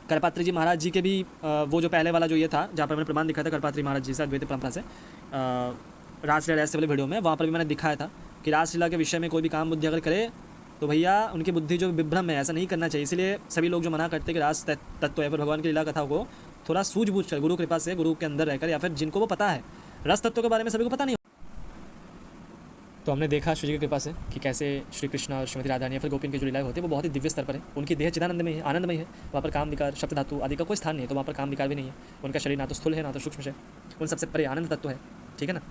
करपात्री जी महाराज जी के भी वो जो पहले वाला जो ये था जहाँ पर मैंने प्रमाण दिखाया था करपात्री महाराज जी से अद्वैत परंपरा से रासलीला ऐसे वाले वीडियो में, वहाँ पर भी मैंने दिखाया था कि रासलीला के विषय में कोई भी काम बुद्धि अगर करे तो भैया उनकी बुद्धि जो विभ्रम है, ऐसा नहीं करना चाहिए। इसलिए सभी लोग जो मना करते हैं कि रास तत्व या फिर भगवान की लीला कथा को थोड़ा सूझबूझ कर गुरु कृपा से, गुरु के अंदर रहकर, या फिर जिनको वो पता है, रस तत्व के बारे में सभी को पता नहीं। तो हमने देखा श्री जी की कृपा से कि कैसे श्री कृष्ण और श्रीमती राधा या फिर गोपिन की जो लीलाएं होती है वो बहुत ही दिव्य स्तर पर है। उनकी देह चिदानंदमय है, आनंदमय है, वहाँ पर काम विकार शब्द धातु आदि का कोई स्थान नहीं है, तो वहाँ पर काम विकार भी नहीं है। उनका शरीर ना तो स्थूल है ना तो सूक्ष्म है, उन सबसे परे आनंद तत्व है, ठीक है ना।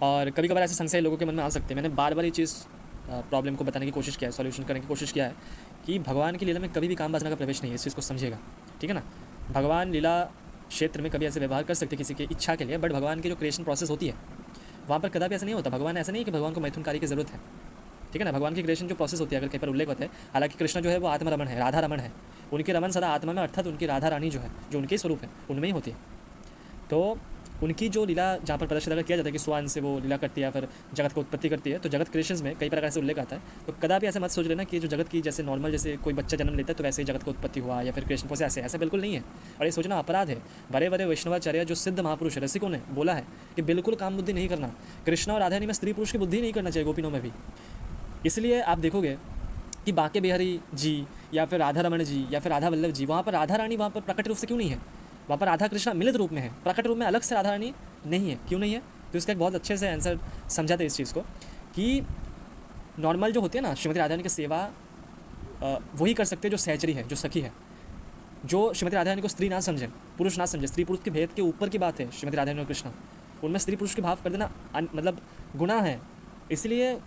और कभी कभार ऐसे संशय लोगों के मन में आ सकते हैं। मैंने बार बार ये चीज़ प्रॉब्लम को बताने की कोशिश किया है, सॉल्यूशन करने की कोशिश किया है कि भगवान की लीला में कभी भी काम वासना का प्रवेश नहीं है। इस चीज़ को समझिएगा, ठीक है ना। भगवान लीला क्षेत्र में कभी ऐसे व्यवहार कर सकते किसी की इच्छा के लिए, बट भगवान की जो क्रिएशन प्रोसेस होती है वहाँ पर कदापि ऐसा नहीं होता। भगवान ऐसा नहीं है कि भगवान को मैथुनकारी की ज़रूरत है, ठीक है ना। भगवान की क्रिएशन जो प्रोसेस होती है, अगर कहीं पर उल्लेख होता है, हालांकि कृष्ण जो है वो आत्मा रमण है, राधा रमण है, उनकी रमन सदा आत्मा में, अर्थात उनकी राधा रानी जो है, जो उनके स्वरूप है, उनमें ही होती है। तो उनकी जो लीला जहाँ पर प्रदर्शित अगर किया जाता है कि स्वान से वो लीला करती है, फिर जगत को उत्पत्ति करती है, तो जगत क्रिएशंस में कई प्रकार से उल्लेख आता है। तो कदापि ऐसे मत सोच लेना कि जो जगत की जैसे नॉर्मल जैसे कोई बच्चा जन्म लेता है तो वैसे ही जगत को उत्पत्ति हुआ या फिर क्रिएशन प्रोसेस, ऐसा बिल्कुल नहीं है। और ये सोचना अपराध है। बड़े बड़े वैष्णवाचार्य जो सिद्ध महापुरुष रसिकों ने बोला है कि बिल्कुल काम बुद्धि नहीं करना। कृष्ण और राधा रानी में स्त्री पुरुष की बुद्धि नहीं करना चाहिए, गोपिनों में भी। इसलिए आप देखोगे कि बांके बिहारी जी या फिर राधा रमण जी या फिर राधा वल्लभ जी, वहाँ पर राधा रानी वहाँ पर प्रकट रूप से क्यों नहीं है? वहाँ पर राधा कृष्णा मिलित रूप में है, प्रकट रूप में अलग से राधा रानी नहीं है। क्यों नहीं है? तो इसका एक बहुत अच्छे से आंसर समझाते इस चीज़ को कि नॉर्मल जो होती है ना श्रीमती राधा रानी की सेवा वही कर सकते हैं जो सहचरी है, जो सखी है, जो श्रीमती राधा रानी को स्त्री ना समझे, पुरुष ना समझे। स्त्री पुरुष के भेद के ऊपर की बात है श्रीमती राधा रानी और कृष्ण, उनमें स्त्री पुरुष के भाव कर देना मतलब गुनाह है। इसलिए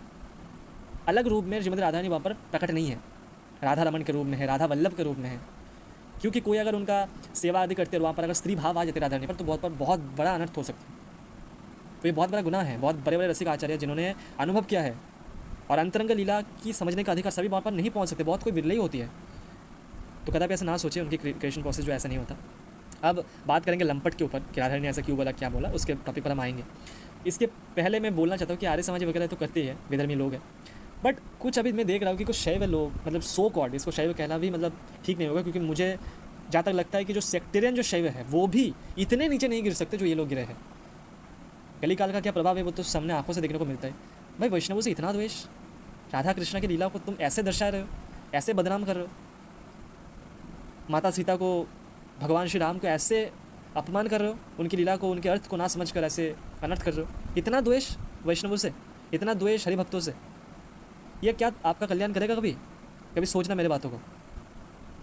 अलग रूप में श्रीमती राधा रानी वहाँ पर प्रकट नहीं है, राधा रमन के रूप में है, राधा वल्लभ के रूप में है। क्योंकि कोई अगर उनका सेवा आदि करते और वहाँ पर अगर स्त्री भाव आ जाते राधा रानी पर, तो बहुत बड़ा अनर्थ हो सकता है। तो ये बहुत बड़ा गुनाह है। बहुत बड़े बड़े रसिक आचार्य जिन्होंने अनुभव किया है और अंतरंग लीला की समझने का अधिकार सभी वहाँ पर नहीं पहुँच सकते, बहुत कोई विरले ही होती है। तो कदापि ऐसा ना सोचे, उनकी क्रिएशन प्रोसेस जो ऐसा नहीं होता। अब बात करेंगे लंपट के ऊपर कि राधा रानी ने ऐसा क्यों बोला, क्या बोला, उसके टॉपिक पर हम आएंगे। इसके पहले मैं बोलना चाहता हूँ कि आर्य समाज वगैरह तो करते ही है, विधर्मी लोग हैं, बट कुछ अभी मैं देख रहा हूँ कि कुछ शैव लोग, मतलब सो कॉल्ड, इसको शैव कहना भी मतलब ठीक नहीं होगा, क्योंकि मुझे जहाँ तक लगता है कि जो सेक्टेरियन जो शैव है वो भी इतने नीचे नहीं गिर सकते जो ये लोग गिरे हैं। कली काल का क्या प्रभाव है वो तो सामने आंखों से देखने को मिलता है। भाई वैष्णवों से इतना द्वेष, राधा कृष्णा की लीला को तुम ऐसे दर्शा रहे हो, ऐसे बदनाम कर रहे हो, माता सीता को, भगवान श्री राम को ऐसे अपमान कर रहे हो, उनकी लीला को, उनके अर्थ को ना समझ कर ऐसे अनर्थ कर रहे हो। इतना द्वेष वैष्णवों से, इतना द्वेष हरिभक्तों से, यह क्या आपका कल्याण करेगा? कभी कभी सोचना मेरे बातों को।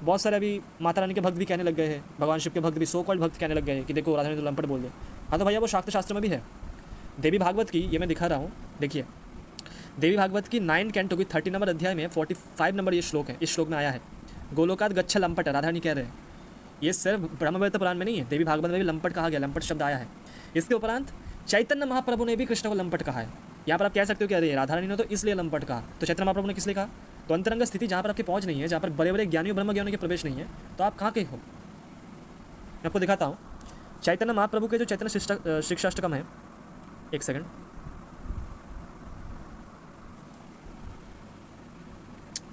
बहुत सारे अभी माता रानी के भक्त भी कहने लग गए हैं, भगवान शिव के भक्त भी, सो कॉल्ड भक्त कहने लग गए हैं कि देखो राधा रानी तो लंपट बोल दे। हाँ तो भैया वो शास्त्र में भी है। देवी भागवत की, ये मैं दिखा रहा हूँ, देखिए देवी भागवत की 9 कैंटो की 30 नंबर अध्याय में 45 नंबर ये श्लोक है। इस श्लोक में आया है गोलोकात गच्छ लंपट, राधा रानी कह रहे हैं। ये सिर्फ ब्रह्मवेत्ता पुराण में नहीं है, देवी भागवत में भी लंपट कहा गया, लंपट शब्द आया है। इसके उपरांत चैतन्य महाप्रभु ने भी कृष्ण को लंपट कहा है। यहाँ पर आप कह सकते हो कि अरे राधा रानी ने तो इसलिए लंपट कहा, तो चैतन्य महाप्रभु ने किस लिए कहा? तो अंतरंग स्थिति जहाँ पर आपकी पहुँच नहीं है, जहाँ पर बड़े बड़े ज्ञानियों ब्रह्म ज्ञानियों के प्रवेश नहीं है, तो आप कहाँ के हो? मैं आपको दिखाता हूँ चैतन्य महाप्रभु के जो चैतन्य शिक्षाष्टकम है, एक सेकंड,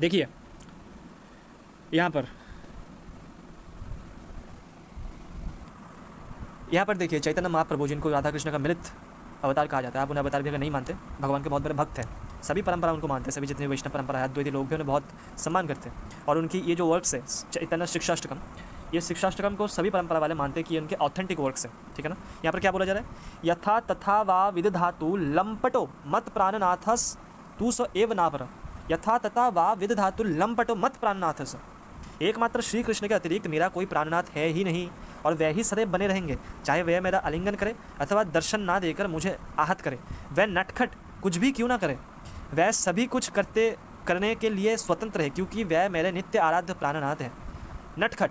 देखिए यहाँ पर देखिए चैतन्य महाप्रभु जिनको राधा कृष्ण का मिलित अवतार कहा जाता है। आप उन्हें अवतार भी अगर नहीं मानते, भगवान के बहुत बड़े भक्त हैं, सभी परंपरा उनको मानते हैं, सभी जितने वैष्णव परंपरा है, अद्वैती लोग भी उन्हें बहुत सम्मान करते हैं। और उनकी ये जो वर्क्स है चैतन्य शिक्षाष्टकम, ये शिक्षाष्टकम को सभी परंपरा वाले मानते हैं कि ये उनके ऑथेंटिक वर्क्स है, ठीक है ना। यहाँ पर क्या बोला जा रहा है? यथा तथा वा विदधातु लंपटो मत प्राणनाथस तू स एव नापर, यथा तथा वा विदधातु लंपटो मत प्राणनाथस। एकमात्र श्री कृष्ण के अतिरिक्त मेरा कोई प्राणनाथ है ही नहीं, और वह ही सदैव बने रहेंगे, चाहे वह मेरा आलिंगन करे अथवा दर्शन ना देकर मुझे आहत करे, वह नटखट कुछ भी क्यों ना करे, वह सभी कुछ करने के लिए स्वतंत्र है, क्योंकि वह मेरे नित्य आराध्य प्राणनाथ है। नटखट,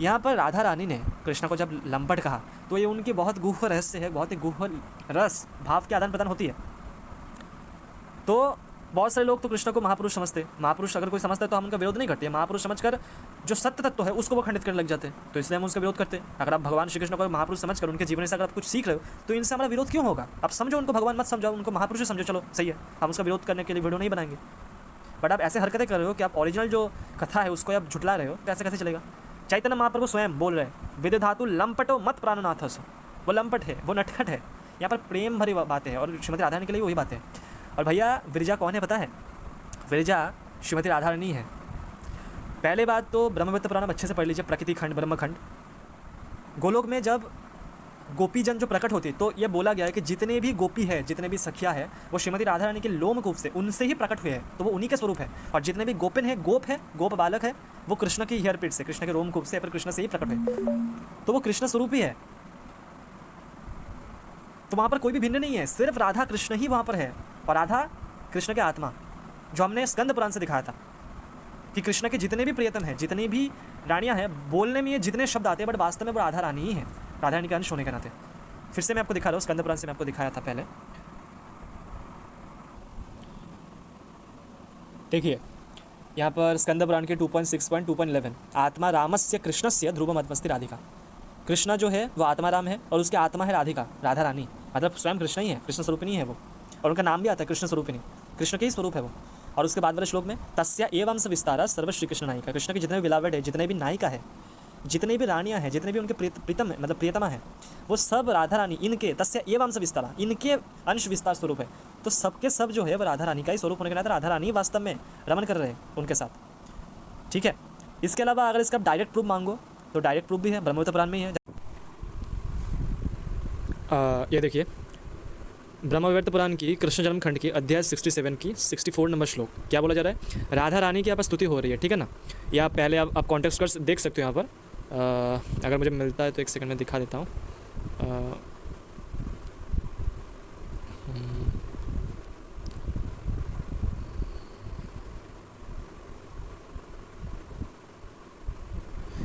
यहाँ पर राधा रानी ने कृष्ण को जब लंपट कहा तो ये उनकी बहुत गूढ़ रहस्य है, बहुत ही गूढ़ रस भाव के आदान प्रदान होती है। तो बहुत सारे लोग तो कृष्ण को महापुरुष समझते हैं। महापुरुष अगर कोई समझता है तो हम उनका विरोध नहीं करते हैं, महापुरुष समझकर जो सत्य तत्व है उसको वो खंडित करने लग जाते हैं, तो इसलिए हम उसका विरोध करते हैं। अगर आप भगवान श्री कृष्ण को महापुरुष समझकर उनके जीवन से अगर आप कुछ सीख रहे हो तो इनसे हमारा विरोध क्यों होगा? आप समझो उनको, भगवान मत समझाओ, उनको महापुरुष समझो, चलो सही है, हम उसका विरोध करने के लिए वीडियो नहीं बनाएंगे। बट आप ऐसे हरकतें कर रहे हो कि आप ओरिजिनल जो कथा है उसको आप झुटला रहे हो, तो ऐसे कैसे चलेगा? चैतन्य महाप्रभु स्वयं बोल रहे हैं विदधातु लंपटो मत प्राणनाथस, वो लंपट है, वो नटखट है। यहाँ पर प्रेम भरी बातें हैं और श्रीमती राधा रानी के लिए वही बातें हैं। और भैया विरजा कौन है पता है? विरजा श्रीमती राधा रानी है। पहले बात तो ब्रह्मवेत्ता पुराण अच्छे से पढ़ लीजिए, प्रकृति खंड, ब्रह्मखंड। गोलोक में जब गोपीजन जो प्रकट होती है तो ये बोला गया है कि जितने भी गोपी है, जितने भी सखिया है, वो श्रीमती राधा रानी के लोमकूप से उनसे ही प्रकट हुए हैं, तो वो उन्हीं के स्वरूप है। और जितने भी गोपिन है, गोप बालक है, वो कृष्ण की हेयरपिट से, कृष्ण के रोमकूप से, पर कृष्ण से ही प्रकट हुए, तो वो कृष्ण स्वरूप ही है। तो वहाँ पर कोई भी भिन्न नहीं है, सिर्फ राधा कृष्ण ही वहाँ पर है। और राधा कृष्ण के आत्मा, जो हमने स्कंद पुराण से दिखाया था कि कृष्ण के जितने भी प्रियतम हैं, जितनी भी रानियां हैं, बोलने में ये जितने शब्द आते हैं, बट वास्तव में वो राधा रानी ही है, राधा रानी के अंश होने के नाते। फिर से मैं आपको दिखा रहा हूँ, स्कंद पुराण से मैं आपको दिखाया था पहले, देखिए यहाँ पर स्कंद पुराण के 2.6.2.11 आत्मा रामस्य कृष्णस्य ध्रुवमत्मस्ति राधिका। कृष्णा जो है वो आत्मा राम है और उसकी आत्मा है राधिका, राधा रानी, मतलब स्वयं कृष्ण ही है, कृष्ण स्वरूपिणी है वो, और उनका नाम भी आता है कृष्ण स्वरूपिणी, कृष्ण के ही स्वरूप है वो। और उसके बाद वाले श्लोक में तस्या एवंश विस्तारा सर्व श्री कृष्ण नायिका, कृष्ण के जितने भी बिलावड है, जितने भी नायिका है, जितने भी रानियाँ हैं, जितने भी उनके प्रीतम मतलब प्रियतमा है, वो सब राधा रानी, इनके तस्या एवंश विस्तारा, इनके अंश विस्तार स्वरूप है। तो सबके सब जो है वो राधा रानी का ही स्वरूप होने के नाते राधा रानी वास्तव में रमन कर रहे हैं उनके साथ। ठीक है, इसके अलावा अगर इसका डायरेक्ट प्रूफ मांगो तो डायरेक्ट प्रूफ भी है, ब्रह्मविद्या पुराण में ही है। ये देखिए ब्रह्मविद्या पुराण की कृष्ण जन्म खंड की अध्याय 67 की 64 नंबर श्लोक क्या बोला जा रहा है, राधा रानी की यहाँ पर स्तुति हो रही है। ठीक है ना, या पहले आप कॉन्टेक्स्ट कर देख सकते हो यहाँ पर। अगर मुझे मिलता है तो एक सेकंड में दिखा देता हूँ।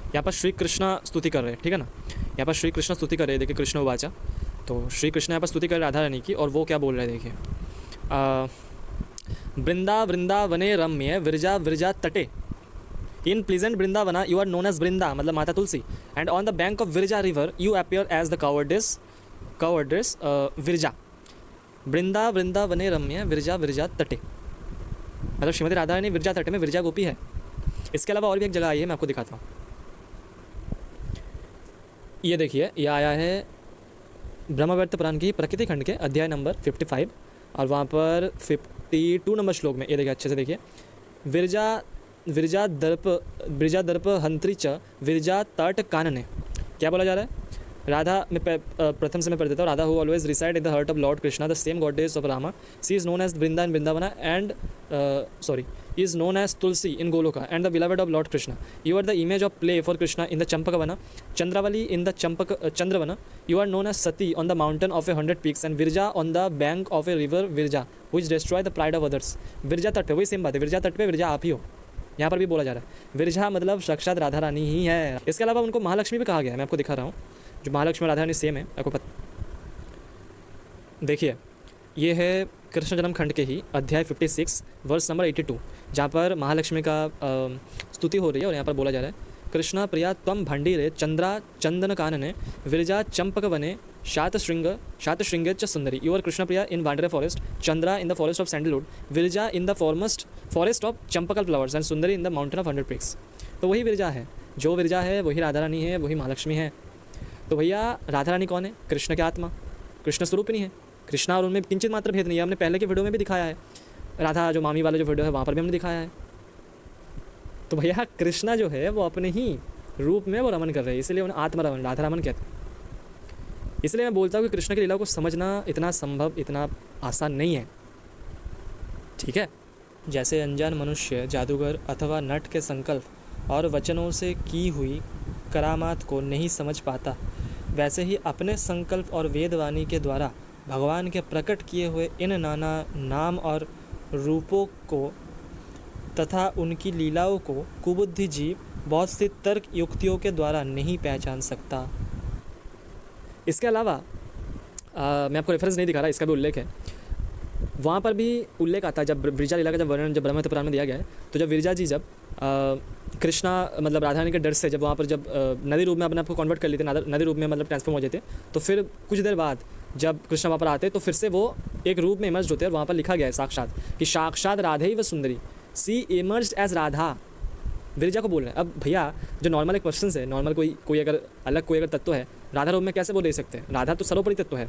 यहाँ पर श्री कृष्ण स्तुति कर रहे हैं। ठीक है ना, यहाँ पर श्री कृष्ण स्तुति कर रहे हैं। देखिए कृष्ण उवाचा, तो श्री कृष्ण यहाँ पर स्तुति कर राधा रानी की, और वो क्या बोल रहे हैं देखिए, वृंदा वृंदावने रम्य विरजा विरजा तटे, in pleasant Vrindavana you are known as Vrinda मतलब माता Tulsi, and on the bank of Viraja river you appear as the cowherdess Viraja. Vrinda वृंदावने रम्य विरजा विरजा तटे, मतलब श्रीमती राधा रानी विरजा तटे में विरजा गोपी है। इसके अलावा और भी एक जगह आई है, मैं आपको दिखाता हूँ। ये देखिए, ये आया है ब्रह्मविद्या पुराण की प्रकृति खंड के अध्याय नंबर 55 और वहाँ पर 52 नंबर श्लोक में ये देखिए, अच्छे से देखिए, विरजा दर्प हंत्री च विरजा तट कानने। क्या बोला जा रहा है, राधा में प्रथम से मैं पढ़ देता हूँ। Radha who always reside in the heart of Lord Krishna, the same goddess of Rama, she is known as Vrinda in Vrindavana and is known as Tulsi in Goloka and the beloved of Lord Krishna. You are the image of play for Krishna in the Champakavana, Chandravali in the Chandravana. You are known as Sati on the mountain of 100 peaks and Virja on the bank of a river Virja, which destroy the pride of others. Viraja तट पे वही सेम बात है, विरजा तट पे विरजा आप ही हो, यहाँ पर भी बोला जा रहा है। विरजा मतलब साक्षात राधा रानी ही है। इसके अलावा उनको महालक्ष्मी भी कहा गया है, मैं आपको दिखा रहा हूँ, जो महालक्ष्मी राधा रानी सेम है, आपको पता। देखिए ये है कृष्ण जन्म खंड के ही अध्याय 56 वर्ष नंबर 82, जहाँ पर महालक्ष्मी का स्तुति हो रही है। और यहाँ पर बोला जा रहा है, कृष्णा प्रिया त्वं भंडीरे चंद्रा चंदन कानने विरजा चंपक वने शात श्रृंगे च Sundari. You are Krishna Priya in वांडरे forest, Chandra in the forest of sandalwood, Viraja in the forest of चंपकल flowers and Sundari in the mountain of 100 peaks. तो वही विरजा है, जो विरजा है वही राधा रानी है, वही महालक्ष्मी है। तो भैया राधा रानी कौन है, कृष्ण की आत्मा, कृष्ण स्वरूपिणी है। कृष्णा और उनमें किंचित मात्र भेद नहीं है, हमने पहले के वीडियो में भी दिखाया है, राधा जो मामी वाला जो वीडियो है वहाँ पर भी हमने दिखाया है। तो भैया कृष्णा जो है वो अपने ही रूप में वो रमन कर रहे हैं, इसलिए उन्हें आत्मा रमन, राधा रमन कहते हैं। इसलिए मैं बोलता हूँ कि कृष्ण की लीला को समझना इतना संभव, इतना आसान नहीं है। ठीक है, जैसे अनजान मनुष्य जादूगर अथवा नट के संकल्प और वचनों से की हुई करामात को नहीं समझ पाता, वैसे ही अपने संकल्प और वेदवाणी के द्वारा भगवान के प्रकट किए हुए इन नाना नाम और रूपों को तथा उनकी लीलाओं को कुबुद्धि जीव बहुत सी तर्क युक्तियों के द्वारा नहीं पहचान सकता। इसके अलावा मैं आपको रेफरेंस नहीं दिखा रहा, इसका भी उल्लेख है, वहाँ पर भी उल्लेख आता है। जब विरजा लीला का जब वर्णन जब ब्रह्मविद्या पुराण में दिया गया है, तो जब विरजा जी जब कृष्णा मतलब राधा रानी के डर से जब वहाँ पर जब नदी रूप में अपने आपको कन्वर्ट कर लेते, नदी रूप में मतलब ट्रांसफॉर्म हो जाते, तो फिर कुछ देर बाद जब कृष्ण वहाँ पर आते तो फिर से वो एक रूप में इमर्ज होते हैं। और वहाँ पर लिखा गया है साक्षात कि साक्षात राधे ही व सुंदरी, सी इमर्ज एज राधा, विरजा को बोल रहे हैं। अब भैया जो नॉर्मल एक पर्सन है, नॉर्मल कोई अगर अलग कोई अगर तत्व है, राधा रूप में कैसे वो ले सकते हैं? राधा तो सर्वोपरि तत्व है,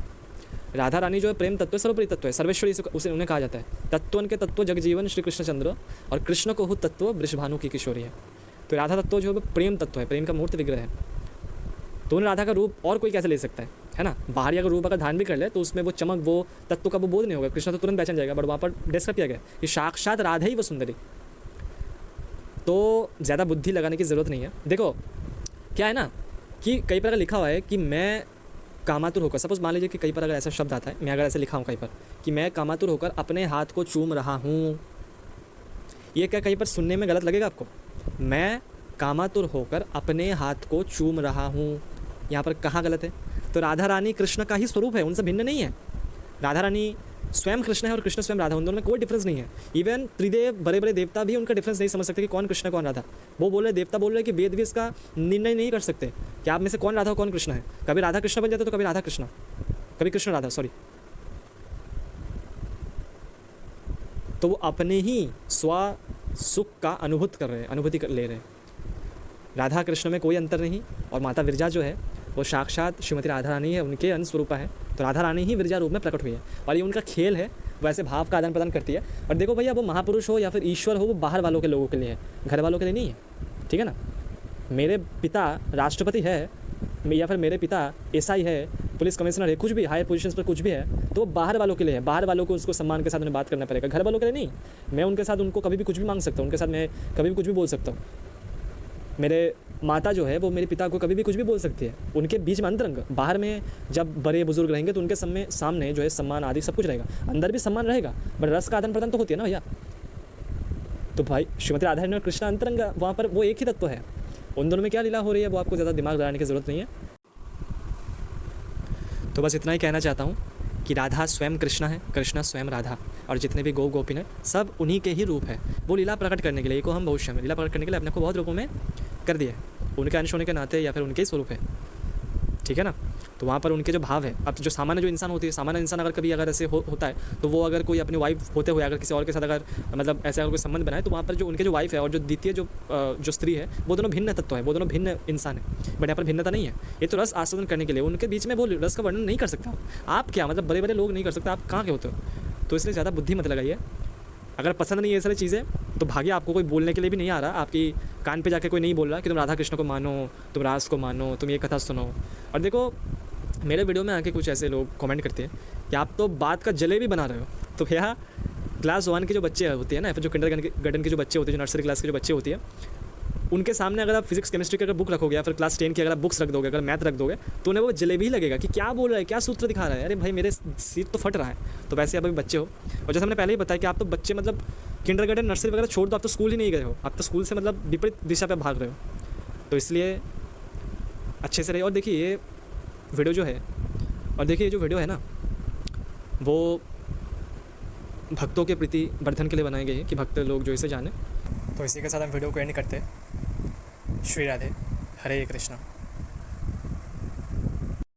राधा रानी जो है प्रेम तत्व, सर्वोपरि तत्व है, सर्वेश्वरी उसे उन्हें कहा जाता है। तत्वन के तत्व जगजीवन श्री कृष्ण चंद्र और कृष्ण को हु तत्व वृषभानु की किशोरी है। तो राधा तत्व जो है प्रेम तत्व है, प्रेम का मूर्त विग्रह है। तो उन्हें राधा का रूप और कोई कैसे ले सकता है ना? बाहरी अगर रूप अगर धारण भी कर ले तो उसमें वो चमक, वो तत्व का वो बोध नहीं होगा, कृष्ण तो तुरंत पहचान जाएगा। बट वहाँ पर डिस्क्राइब किया गया कि साक्षात राधा ही वो सुंदरी। तो ज़्यादा बुद्धि लगाने की ज़रूरत नहीं है। देखो क्या है ना कि कहीं पर अगर लिखा हुआ है कि मैं कामातुर होकर, सपोज मान लीजिए कि कहीं पर अगर ऐसा शब्द आता है, मैं अगर ऐसे लिखा हूँ कहीं पर कि मैं कामातुर होकर अपने हाथ को चूम रहा हूँ, ये क्या कहीं पर सुनने में गलत लगेगा आपको? मैं कामातुर होकर अपने हाथ को चूम रहा हूँ, यहाँ पर कहाँ गलत है? तो राधा रानी कृष्ण का ही स्वरूप है, उनसे भिन्न नहीं है। राधा रानी स्वयं कृष्ण है और कृष्ण स्वयं राधा, उन दोनों में कोई डिफरेंस नहीं है। इवन त्रिदेव बड़े बड़े देवता भी उनका डिफरेंस नहीं समझ सकते कि कौन कृष्ण कौन राधा। वो बोल रहे, देवता बोल रहे कि वेद भी इसका निर्णय नहीं कर सकते कि आप में से कौन राधा कौन कृष्ण है। कभी राधा कृष्ण बन जाते तो कभी राधा कृष्ण, कभी कृष्ण राधा, सॉरी। तो वो अपने ही स्व सुख का अनुभूत कर रहे हैं, अनुभूति ले रहे हैं। राधा कृष्ण में कोई अंतर नहीं। और माता विरजा जो है वो साक्षात श्रीमती राधा रानी है, उनके अंश स्वरूपा है। तो राधा रानी ही विरजा रूप में प्रकट हुई है और ये उनका खेल है, वैसे भाव का आदान प्रदान करती है। और देखो भैया, वो महापुरुष हो या फिर ईश्वर हो, वो बाहर वालों के लोगों के लिए है, घर वालों के लिए नहीं है, ठीक है ना। मेरे पिता राष्ट्रपति है या फिर मेरे पिता एसआई है, पुलिस कमिश्नर है, कुछ भी हायर पोजीशंस पर कुछ भी है, तो वो बाहर वालों के लिए है। बाहर वालों को उसको सम्मान के साथ उन्हें बात करना पड़ेगा, घर वालों के लिए नहीं। मैं उनके साथ उनको कभी भी कुछ भी मांग सकता हूँ, उनके साथ मैं कभी भी कुछ भी बोल सकता हूँ। मेरे माता जो है वो मेरे पिता को कभी भी कुछ भी बोल सकती है। उनके बीच में अंतरंग, बाहर में जब बड़े बुजुर्ग रहेंगे तो उनके सामने जो है सम्मान आदि सब कुछ रहेगा, अंदर भी सम्मान रहेगा, बट रस का आदान प्रदान तो होती है ना भैया। तो भाई श्रीमती राधा रानी और कृष्ण अंतरंग, वहाँ पर वो एक ही तत्व है। उन दोनों में क्या लीला हो रही है वो आपको ज़्यादा दिमाग लगाने की ज़रूरत नहीं है। तो बस इतना ही कहना चाहता हूँ कि राधा स्वयं कृष्ण है, कृष्ण स्वयं राधा, और जितने भी गोपिन है सब उन्हीं के ही रूप है। वो लीला प्रकट करने के लिए, को हम भविष्य में लीला प्रकट करने के लिए अपने को बहुत रूपों में कर दिया है, उनके अंश होने के नाते या फिर उनके ही स्वरूप है, ठीक है ना। तो वहाँ पर उनके जो भाव है, अब जो सामान्य जो इंसान होती है, सामान्य इंसान अगर कभी अगर ऐसे होता है तो वो अगर कोई अपनी वाइफ होते हुए अगर किसी और के साथ अगर मतलब ऐसे अगर कोई संबंध बनाए, तो वहाँ पर जो उनके जो वाइफ है और जो द्वितीय जो स्त्री है, वो दोनों भिन्न तत्व है, वो दोनों भिन्न इंसान है। बट यहाँ पर भिन्नता नहीं है, ये तो रस आस्वादन करने के लिए उनके बीच में वो रस का वर्णन नहीं कर सकता आप। क्या मतलब बड़े बड़े लोग नहीं कर सकते, आप कहाँ के होते हो। तो इसलिए ज़्यादा बुद्धि मत लगाइए। अगर पसंद नहीं है ये सारी चीज़ें तो भाग्य, आपको कोई बोलने के लिए भी नहीं आ रहा, आपकी कान पे जाके कोई नहीं बोल रहा कि तुम राधा कृष्ण को मानो, तुम रास को मानो, तुम ये कथा सुनो। और देखो मेरे वीडियो में आके कुछ ऐसे लोग कमेंट करते हैं कि आप तो बात का जलेबी बना रहे हो। तो भैया क्लास 1 के जो बच्चे होते हैं ना, फिर जो किंडरगार्टन के जो बच्चे होते हैं, जो नर्सरी क्लास के जो बच्चे होती है, उनके सामने अगर आप फिजिक्स केमिस्ट्री की अगर बुक रखोगे या फिर क्लास 10 की अगर आप बुक्स रख दोगे, अगर मैथ रख दोगे, तो उन्हें वो जलेबी ही लगेगा कि क्या बोल रहा है, क्या सूत्र दिखा रहा है। अरे भाई मेरे सीट तो फट रहा है। तो वैसे आप अभी बच्चे हो, और जैसे हमने पहले ही बताया कि आप तो बच्चे मतलब किंडरगार्टन नर्सरी वगैरह छोड़ दो, आप तो स्कूल ही नहीं गए हो, आप तो स्कूल से मतलब विपरीत दिशा पर भाग रहे हो। तो इसलिए अच्छे से रहिए। और देखिए ये वीडियो जो है, और देखिए ये जो वीडियो है ना, वो भक्तों के प्रति वर्धन के लिए बनाई गई है कि भक्त लोग जो इसे जाने। तो इसी के साथ हम वीडियो को एंड करते हैं। श्री राधे, हरे कृष्णा।